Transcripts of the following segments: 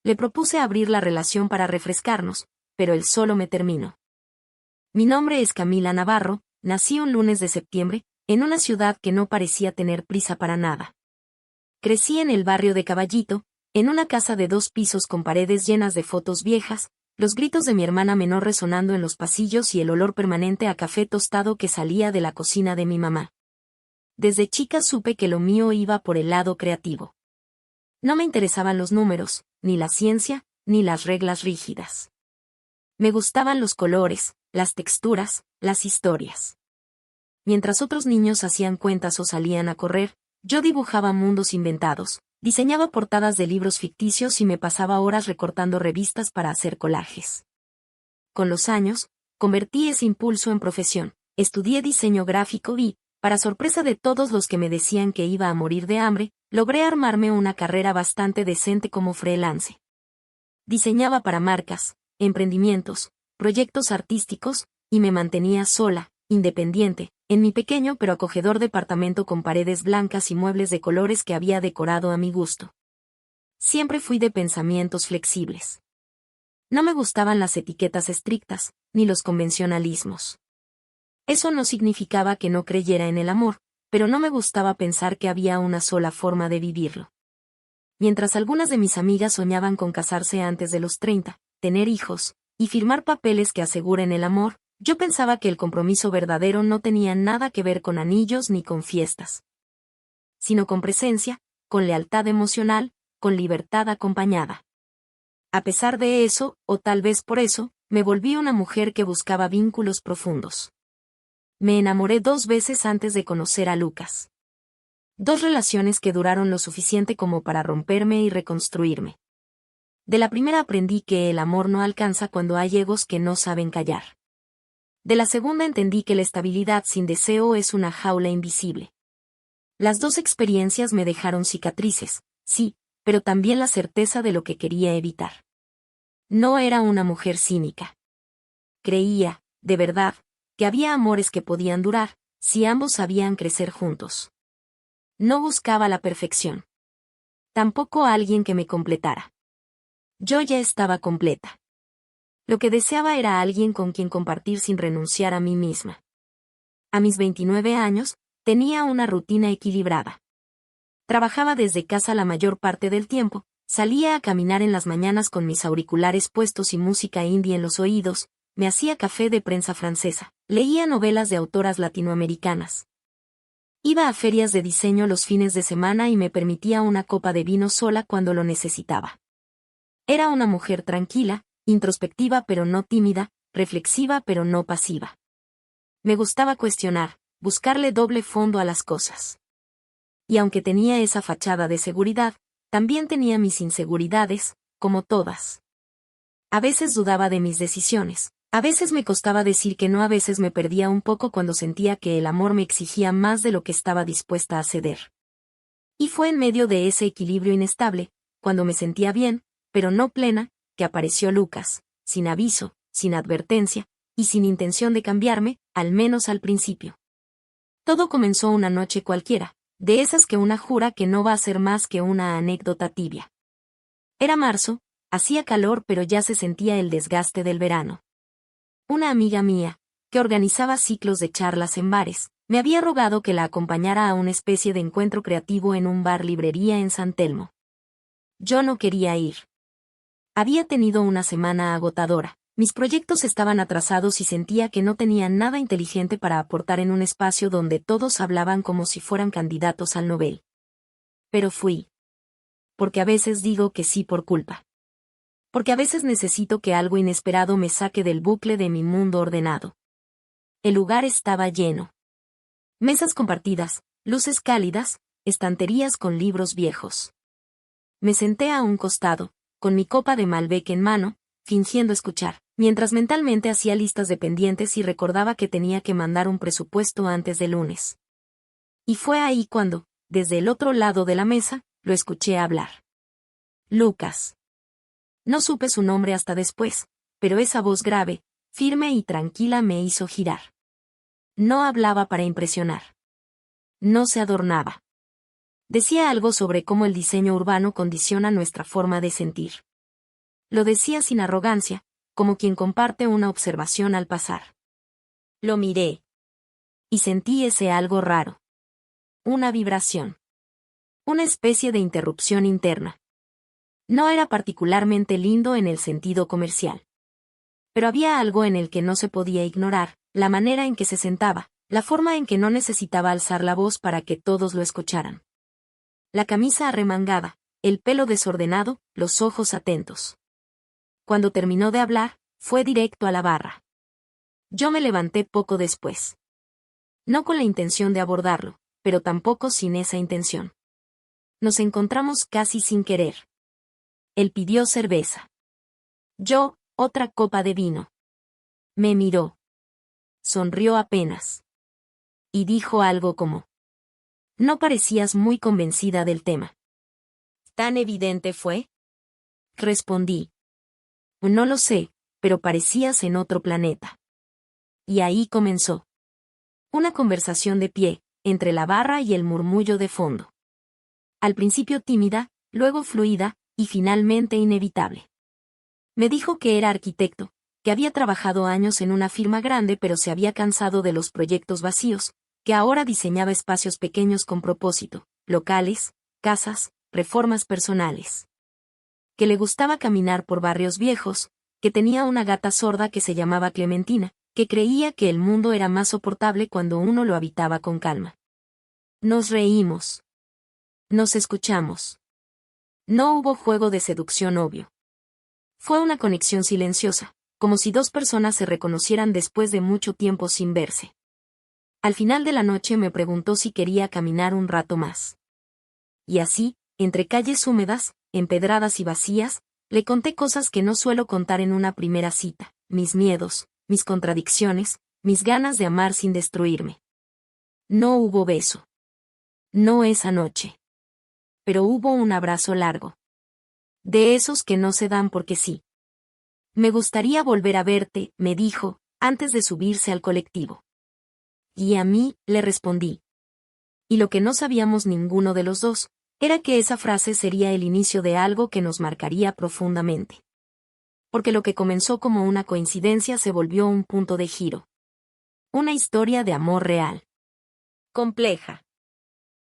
Le propuse abrir la relación para refrescarnos, pero él solo me terminó. Mi nombre es Camila Navarro, nací un lunes de septiembre, en una ciudad que no parecía tener prisa para nada. Crecí en el barrio de Caballito, en una casa de 2 pisos con paredes llenas de fotos viejas, los gritos de mi hermana menor resonando en los pasillos y el olor permanente a café tostado que salía de la cocina de mi mamá. Desde chica supe que lo mío iba por el lado creativo. No me interesaban los números, ni la ciencia, ni las reglas rígidas. Me gustaban los colores, las texturas, las historias. Mientras otros niños hacían cuentas o salían a correr, yo dibujaba mundos inventados, diseñaba portadas de libros ficticios y me pasaba horas recortando revistas para hacer collages. Con los años, convertí ese impulso en profesión, estudié diseño gráfico y, para sorpresa de todos los que me decían que iba a morir de hambre, logré armarme una carrera bastante decente como freelance. Diseñaba para marcas, emprendimientos, proyectos artísticos, y me mantenía sola, independiente, en mi pequeño pero acogedor departamento con paredes blancas y muebles de colores que había decorado a mi gusto. Siempre fui de pensamientos flexibles. No me gustaban las etiquetas estrictas, ni los convencionalismos. Eso no significaba que no creyera en el amor, pero no me gustaba pensar que había una sola forma de vivirlo. Mientras algunas de mis amigas soñaban con casarse antes de los 30, tener hijos, y firmar papeles que aseguren el amor, yo pensaba que el compromiso verdadero no tenía nada que ver con anillos ni con fiestas, sino con presencia, con lealtad emocional, con libertad acompañada. A pesar de eso, o tal vez por eso, me volví una mujer que buscaba vínculos profundos. Me enamoré 2 veces antes de conocer a Lucas. 2 relaciones que duraron lo suficiente como para romperme y reconstruirme. De la primera aprendí que el amor no alcanza cuando hay egos que no saben callar. De la segunda entendí que la estabilidad sin deseo es una jaula invisible. Las 2 experiencias me dejaron cicatrices, sí, pero también la certeza de lo que quería evitar. No era una mujer cínica. Creía, de verdad, que había amores que podían durar, si ambos sabían crecer juntos. No buscaba la perfección. Tampoco a alguien que me completara. Yo ya estaba completa. Lo que deseaba era alguien con quien compartir sin renunciar a mí misma. A mis 29 años, tenía una rutina equilibrada. Trabajaba desde casa la mayor parte del tiempo, salía a caminar en las mañanas con mis auriculares puestos y música indie en los oídos, me hacía café de prensa francesa, leía novelas de autoras latinoamericanas. Iba a ferias de diseño los fines de semana y me permitía una copa de vino sola cuando lo necesitaba. Era una mujer tranquila, introspectiva pero no tímida, reflexiva pero no pasiva. Me gustaba cuestionar, buscarle doble fondo a las cosas. Y aunque tenía esa fachada de seguridad, también tenía mis inseguridades, como todas. A veces dudaba de mis decisiones, a veces me costaba decir que no, a veces me perdía un poco cuando sentía que el amor me exigía más de lo que estaba dispuesta a ceder. Y fue en medio de ese equilibrio inestable, cuando me sentía bien, pero no plena, que apareció Lucas, sin aviso, sin advertencia, y sin intención de cambiarme, al menos al principio. Todo comenzó una noche cualquiera, de esas que una jura que no va a ser más que una anécdota tibia. Era marzo, hacía calor pero ya se sentía el desgaste del verano. Una amiga mía, que organizaba ciclos de charlas en bares, me había rogado que la acompañara a una especie de encuentro creativo en un bar-librería en San Telmo. Yo no quería ir. Había tenido una semana agotadora, mis proyectos estaban atrasados y sentía que no tenía nada inteligente para aportar en un espacio donde todos hablaban como si fueran candidatos al Nobel. Pero fui. Porque a veces digo que sí por culpa. Porque a veces necesito que algo inesperado me saque del bucle de mi mundo ordenado. El lugar estaba lleno. Mesas compartidas, luces cálidas, estanterías con libros viejos. Me senté a un costado, con mi copa de Malbec en mano, fingiendo escuchar, mientras mentalmente hacía listas de pendientes y recordaba que tenía que mandar un presupuesto antes del lunes. Y fue ahí cuando, desde el otro lado de la mesa, lo escuché hablar. Lucas. No supe su nombre hasta después, pero esa voz grave, firme y tranquila me hizo girar. No hablaba para impresionar. No se adornaba. Decía algo sobre cómo el diseño urbano condiciona nuestra forma de sentir. Lo decía sin arrogancia, como quien comparte una observación al pasar. Lo miré. Y sentí ese algo raro. Una vibración. Una especie de interrupción interna. No era particularmente lindo en el sentido comercial. Pero había algo en el que no se podía ignorar, la manera en que se sentaba, la forma en que no necesitaba alzar la voz para que todos lo escucharan. La camisa arremangada, el pelo desordenado, los ojos atentos. Cuando terminó de hablar, fue directo a la barra. Yo me levanté poco después. No con la intención de abordarlo, pero tampoco sin esa intención. Nos encontramos casi sin querer. Él pidió cerveza. Yo, otra copa de vino. Me miró. Sonrió apenas. Y dijo algo como: no parecías muy convencida del tema. ¿Tan evidente fue? Respondí. No lo sé, pero parecías en otro planeta. Y ahí comenzó. Una conversación de pie, entre la barra y el murmullo de fondo. Al principio tímida, luego fluida, y finalmente inevitable. Me dijo que era arquitecto, que había trabajado años en una firma grande pero se había cansado de los proyectos vacíos, que ahora diseñaba espacios pequeños con propósito, locales, casas, reformas personales. Que le gustaba caminar por barrios viejos, que tenía una gata sorda que se llamaba Clementina, que creía que el mundo era más soportable cuando uno lo habitaba con calma. Nos reímos. Nos escuchamos. No hubo juego de seducción obvio. Fue una conexión silenciosa, como si dos personas se reconocieran después de mucho tiempo sin verse. Al final de la noche me preguntó si quería caminar un rato más. Y así, entre calles húmedas, empedradas y vacías, le conté cosas que no suelo contar en una primera cita, mis miedos, mis contradicciones, mis ganas de amar sin destruirme. No hubo beso. No esa noche. Pero hubo un abrazo largo. De esos que no se dan porque sí. Me gustaría volver a verte, me dijo, antes de subirse al colectivo. Y a mí, le respondí. Y lo que no sabíamos ninguno de los dos, era que esa frase sería el inicio de algo que nos marcaría profundamente. Porque lo que comenzó como una coincidencia se volvió un punto de giro. Una historia de amor real. Compleja.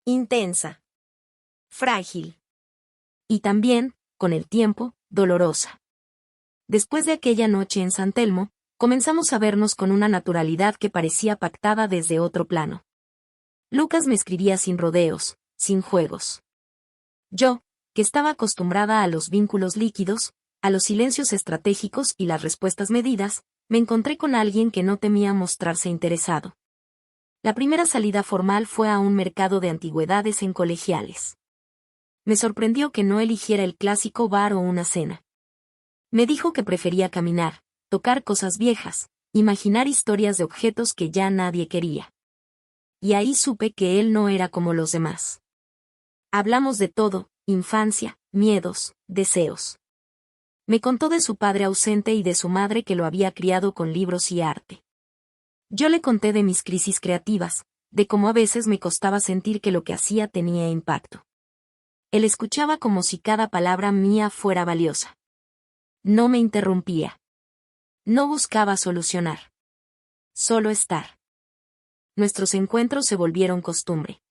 Intensa. Frágil. Y también, con el tiempo, dolorosa. Después de aquella noche en San Telmo, comenzamos a vernos con una naturalidad que parecía pactada desde otro plano. Lucas me escribía sin rodeos, sin juegos. Yo, que estaba acostumbrada a los vínculos líquidos, a los silencios estratégicos y las respuestas medidas, me encontré con alguien que no temía mostrarse interesado. La primera salida formal fue a un mercado de antigüedades en Colegiales. Me sorprendió que no eligiera el clásico bar o una cena. Me dijo que prefería caminar, tocar cosas viejas, imaginar historias de objetos que ya nadie quería. Y ahí supe que él no era como los demás. Hablamos de todo, infancia, miedos, deseos. Me contó de su padre ausente y de su madre que lo había criado con libros y arte. Yo le conté de mis crisis creativas, de cómo a veces me costaba sentir que lo que hacía tenía impacto. Él escuchaba como si cada palabra mía fuera valiosa. No me interrumpía. No buscaba solucionar. Solo estar. Nuestros encuentros se volvieron costumbre.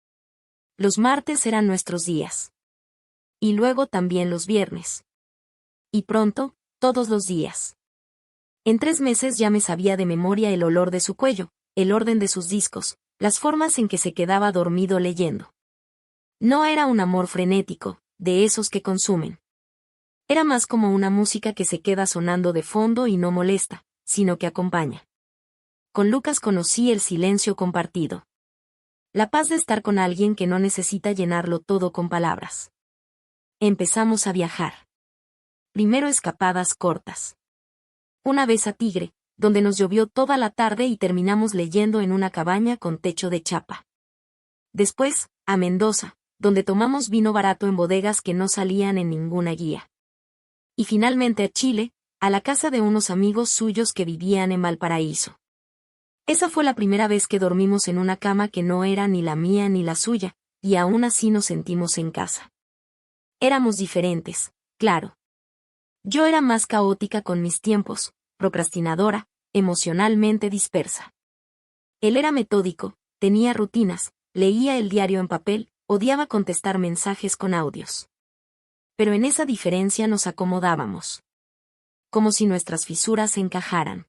Los martes eran nuestros días. Y luego también los viernes. Y pronto, todos los días. En 3 meses ya me sabía de memoria el olor de su cuello, el orden de sus discos, las formas en que se quedaba dormido leyendo. No era un amor frenético, de esos que consumen. Era más como una música que se queda sonando de fondo y no molesta, sino que acompaña. Con Lucas conocí el silencio compartido. La paz de estar con alguien que no necesita llenarlo todo con palabras. Empezamos a viajar. Primero escapadas cortas. Una vez a Tigre, donde nos llovió toda la tarde y terminamos leyendo en una cabaña con techo de chapa. Después, a Mendoza, donde tomamos vino barato en bodegas que no salían en ninguna guía. Y finalmente a Chile, a la casa de unos amigos suyos que vivían en Valparaíso. Esa fue la primera vez que dormimos en una cama que no era ni la mía ni la suya, y aún así nos sentimos en casa. Éramos diferentes, claro. Yo era más caótica con mis tiempos, procrastinadora, emocionalmente dispersa. Él era metódico, tenía rutinas, leía el diario en papel, odiaba contestar mensajes con audios. Pero en esa diferencia nos acomodábamos. Como si nuestras fisuras encajaran.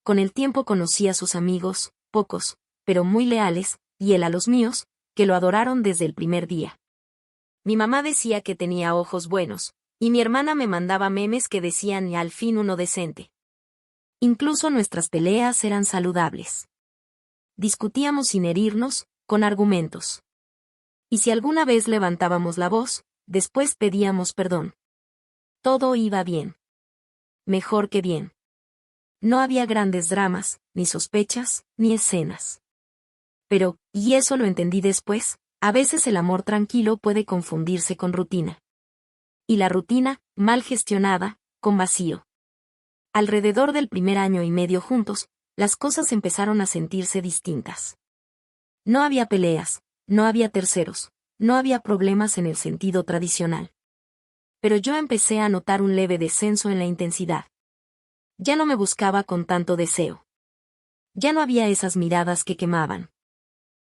Con el tiempo conocí a sus amigos, pocos, pero muy leales, y él a los míos, que lo adoraron desde el primer día. Mi mamá decía que tenía ojos buenos, y mi hermana me mandaba memes que decían y al fin uno decente. Incluso nuestras peleas eran saludables. Discutíamos sin herirnos, con argumentos. Y si alguna vez levantábamos la voz, después pedíamos perdón. Todo iba bien. Mejor que bien. No había grandes dramas, ni sospechas, ni escenas. Pero, y eso lo entendí después, a veces el amor tranquilo puede confundirse con rutina. Y la rutina, mal gestionada, con vacío. Alrededor del primer año y medio juntos, las cosas empezaron a sentirse distintas. No había peleas, no había terceros, no había problemas en el sentido tradicional. Pero yo empecé a notar un leve descenso en la intensidad. Ya no me buscaba con tanto deseo. Ya no había esas miradas que quemaban.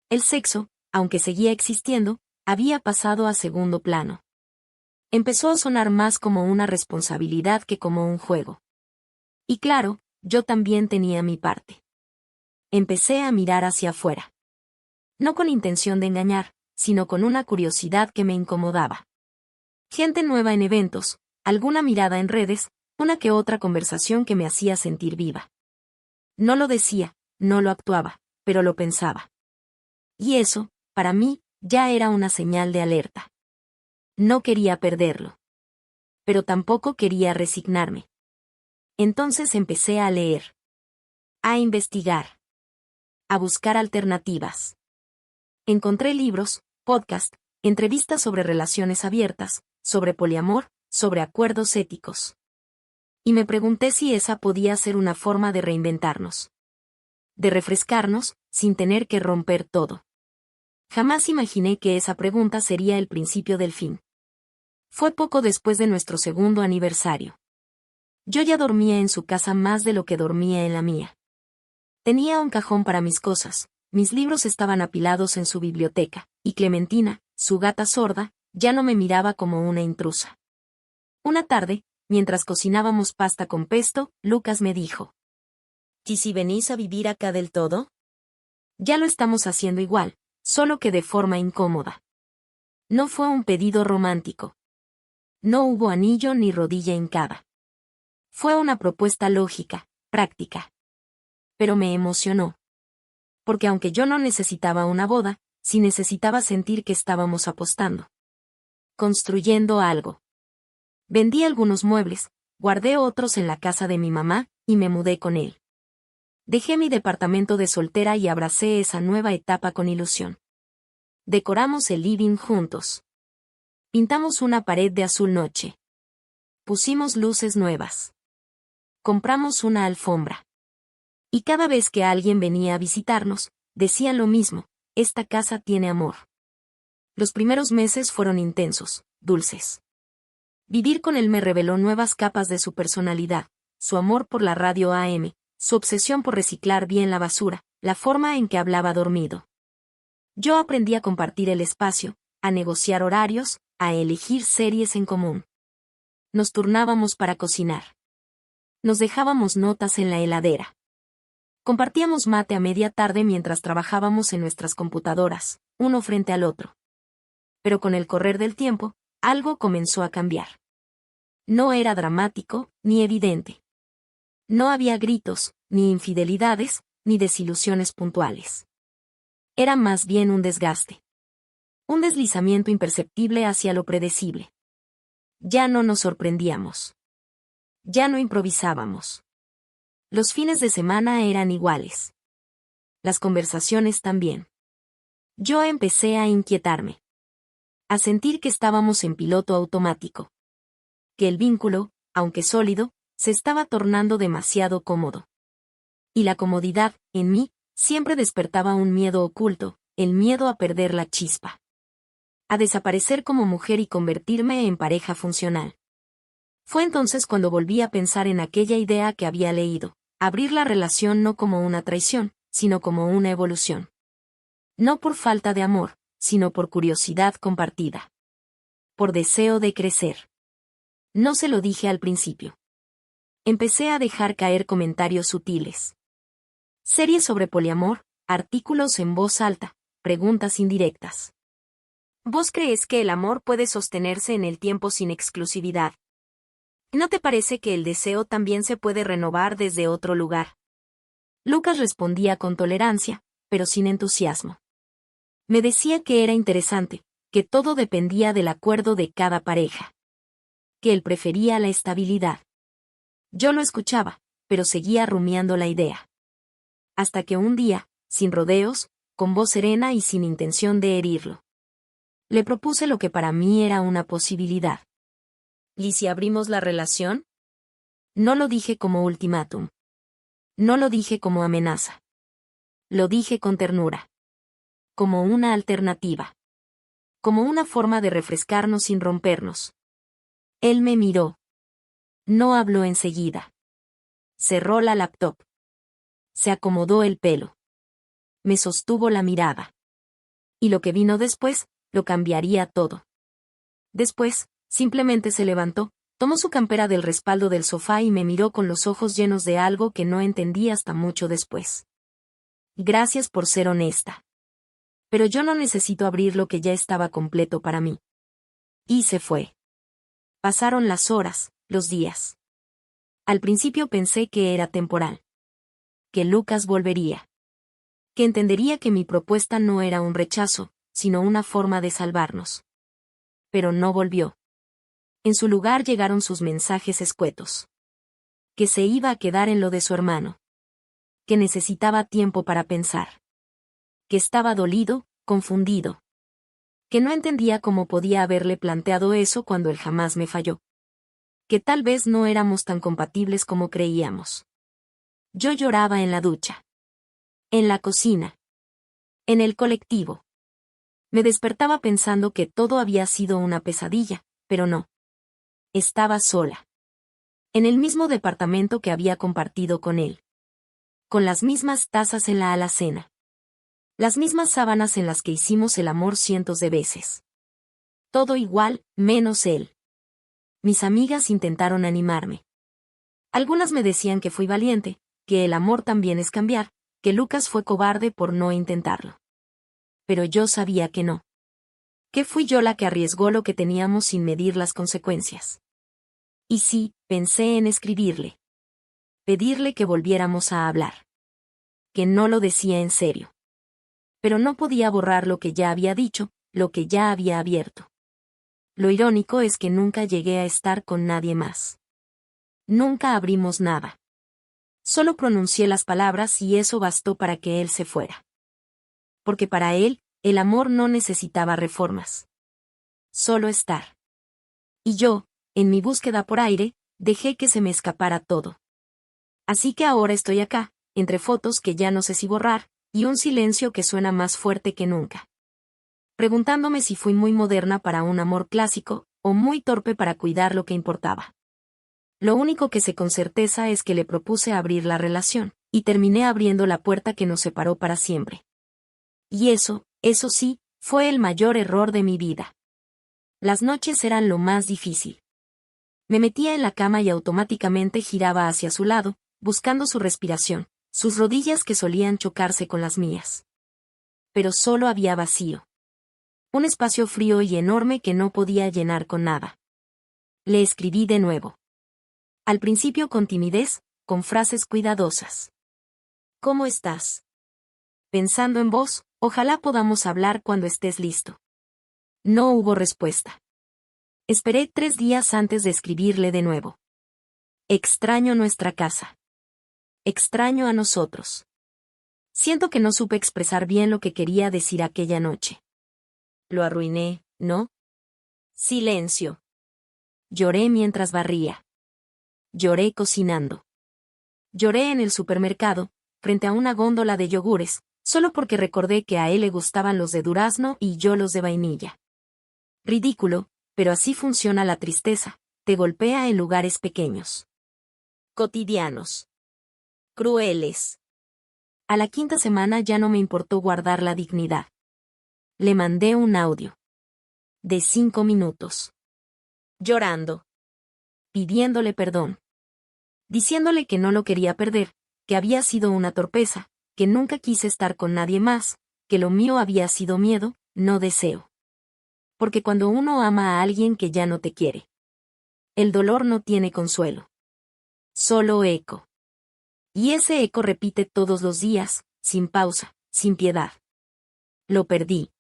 El sexo, aunque seguía existiendo, había pasado a segundo plano. Empezó a sonar más como una responsabilidad que como un juego. Y claro, yo también tenía mi parte. Empecé a mirar hacia afuera. No con intención de engañar, sino con una curiosidad que me incomodaba. Gente nueva en eventos, alguna mirada en redes, una que otra conversación que me hacía sentir viva. No lo decía, no lo actuaba, pero lo pensaba. Y eso, para mí, ya era una señal de alerta. No quería perderlo. Pero tampoco quería resignarme. Entonces empecé a leer. A investigar. A buscar alternativas. Encontré libros, podcasts, entrevistas sobre relaciones abiertas, sobre poliamor, sobre acuerdos éticos. Y me pregunté si esa podía ser una forma de reinventarnos. De refrescarnos, sin tener que romper todo. Jamás imaginé que esa pregunta sería el principio del fin. Fue poco después de nuestro segundo aniversario. Yo ya dormía en su casa más de lo que dormía en la mía. Tenía un cajón para mis cosas, mis libros estaban apilados en su biblioteca, y Clementina, su gata sorda, ya no me miraba como una intrusa. Una tarde, mientras cocinábamos pasta con pesto, Lucas me dijo: ¿Y si venís a vivir acá del todo? Ya lo estamos haciendo igual, solo que de forma incómoda. No fue un pedido romántico. No hubo anillo ni rodilla hincada. Fue una propuesta lógica, práctica. Pero me emocionó. Porque aunque yo no necesitaba una boda, sí necesitaba sentir que estábamos apostando. Construyendo algo. Vendí algunos muebles, guardé otros en la casa de mi mamá, y me mudé con él. Dejé mi departamento de soltera y abracé esa nueva etapa con ilusión. Decoramos el living juntos. Pintamos una pared de azul noche. Pusimos luces nuevas. Compramos una alfombra. Y cada vez que alguien venía a visitarnos, decían lo mismo: esta casa tiene amor. Los primeros meses fueron intensos, dulces. Vivir con él me reveló nuevas capas de su personalidad, su amor por la radio AM, su obsesión por reciclar bien la basura, la forma en que hablaba dormido. Yo aprendí a compartir el espacio, a negociar horarios, a elegir series en común. Nos turnábamos para cocinar. Nos dejábamos notas en la heladera. Compartíamos mate a media tarde mientras trabajábamos en nuestras computadoras, uno frente al otro. Pero con el correr del tiempo, algo comenzó a cambiar. No era dramático, ni evidente. No había gritos, ni infidelidades, ni desilusiones puntuales. Era más bien un desgaste. Un deslizamiento imperceptible hacia lo predecible. Ya no nos sorprendíamos. Ya no improvisábamos. Los fines de semana eran iguales. Las conversaciones también. Yo empecé a inquietarme. A sentir que estábamos en piloto automático. Que el vínculo, aunque sólido, se estaba tornando demasiado cómodo. Y la comodidad, en mí, siempre despertaba un miedo oculto, el miedo a perder la chispa. A desaparecer como mujer y convertirme en pareja funcional. Fue entonces cuando volví a pensar en aquella idea que había leído, abrir la relación no como una traición, sino como una evolución. No por falta de amor, sino por curiosidad compartida. Por deseo de crecer. No se lo dije al principio. Empecé a dejar caer comentarios sutiles. Series sobre poliamor, artículos en voz alta, preguntas indirectas. ¿Vos crees que el amor puede sostenerse en el tiempo sin exclusividad? ¿No te parece que el deseo también se puede renovar desde otro lugar? Lucas respondía con tolerancia, pero sin entusiasmo. Me decía que era interesante, que todo dependía del acuerdo de cada pareja. Que él prefería la estabilidad. Yo lo escuchaba, pero seguía rumiando la idea. Hasta que un día, sin rodeos, con voz serena y sin intención de herirlo, le propuse lo que para mí era una posibilidad. ¿Y si abrimos la relación? No lo dije como ultimátum. No lo dije como amenaza. Lo dije con ternura. Como una alternativa. Como una forma de refrescarnos sin rompernos. Él me miró. No habló enseguida. Cerró la laptop. Se acomodó el pelo. Me sostuvo la mirada. Y lo que vino después, lo cambiaría todo. Después, simplemente se levantó, tomó su campera del respaldo del sofá y me miró con los ojos llenos de algo que no entendí hasta mucho después. Gracias por ser honesta. Pero yo no necesito abrir lo que ya estaba completo para mí. Y se fue. Pasaron las horas, los días. Al principio pensé que era temporal. Que Lucas volvería. Que entendería que mi propuesta no era un rechazo, sino una forma de salvarnos. Pero no volvió. En su lugar llegaron sus mensajes escuetos. Que se iba a quedar en lo de su hermano. Que necesitaba tiempo para pensar. Que estaba dolido, confundido. Que no entendía cómo podía haberle planteado eso cuando él jamás me falló. Que tal vez no éramos tan compatibles como creíamos. Yo lloraba en la ducha. En la cocina. En el colectivo. Me despertaba pensando que todo había sido una pesadilla, pero no. Estaba sola. En el mismo departamento que había compartido con él. Con las mismas tazas en la alacena. Las mismas sábanas en las que hicimos el amor cientos de veces. Todo igual, menos él. Mis amigas intentaron animarme. Algunas me decían que fui valiente, que el amor también es cambiar, que Lucas fue cobarde por no intentarlo. Pero yo sabía que no. Que fui yo la que arriesgó lo que teníamos sin medir las consecuencias. Y sí, pensé en escribirle. Pedirle que volviéramos a hablar. Que no lo decía en serio. Pero no podía borrar lo que ya había dicho, lo que ya había abierto. Lo irónico es que nunca llegué a estar con nadie más. Nunca abrimos nada. Solo pronuncié las palabras y eso bastó para que él se fuera. Porque para él, el amor no necesitaba reformas. Solo estar. Y yo, en mi búsqueda por aire, dejé que se me escapara todo. Así que ahora estoy acá, entre fotos que ya no sé si borrar, y un silencio que suena más fuerte que nunca. Preguntándome si fui muy moderna para un amor clásico, o muy torpe para cuidar lo que importaba. Lo único que sé con certeza es que le propuse abrir la relación, y terminé abriendo la puerta que nos separó para siempre. Y eso sí, fue el mayor error de mi vida. Las noches eran lo más difícil. Me metía en la cama y automáticamente giraba hacia su lado, buscando su respiración, sus rodillas que solían chocarse con las mías. Pero solo había vacío. Un espacio frío y enorme que no podía llenar con nada. Le escribí de nuevo. Al principio con timidez, con frases cuidadosas. ¿Cómo estás? Pensando en vos, ojalá podamos hablar cuando estés listo. No hubo respuesta. Esperé 3 días antes de escribirle de nuevo. Extraño nuestra casa. Extraño a nosotros. Siento que no supe expresar bien lo que quería decir aquella noche. Lo arruiné, ¿no? Silencio. Lloré mientras barría. Lloré cocinando. Lloré en el supermercado, frente a una góndola de yogures, solo porque recordé que a él le gustaban los de durazno y yo los de vainilla. Ridículo, pero así funciona la tristeza, te golpea en lugares pequeños, cotidianos, crueles. A la quinta semana ya no me importó guardar la dignidad. Le mandé un audio de 5 minutos, llorando, pidiéndole perdón, diciéndole que no lo quería perder, que había sido una torpeza, que nunca quise estar con nadie más, que lo mío había sido miedo, no deseo. Porque cuando uno ama a alguien que ya no te quiere, el dolor no tiene consuelo, solo eco. Y ese eco repite todos los días, sin pausa, sin piedad. Lo perdí.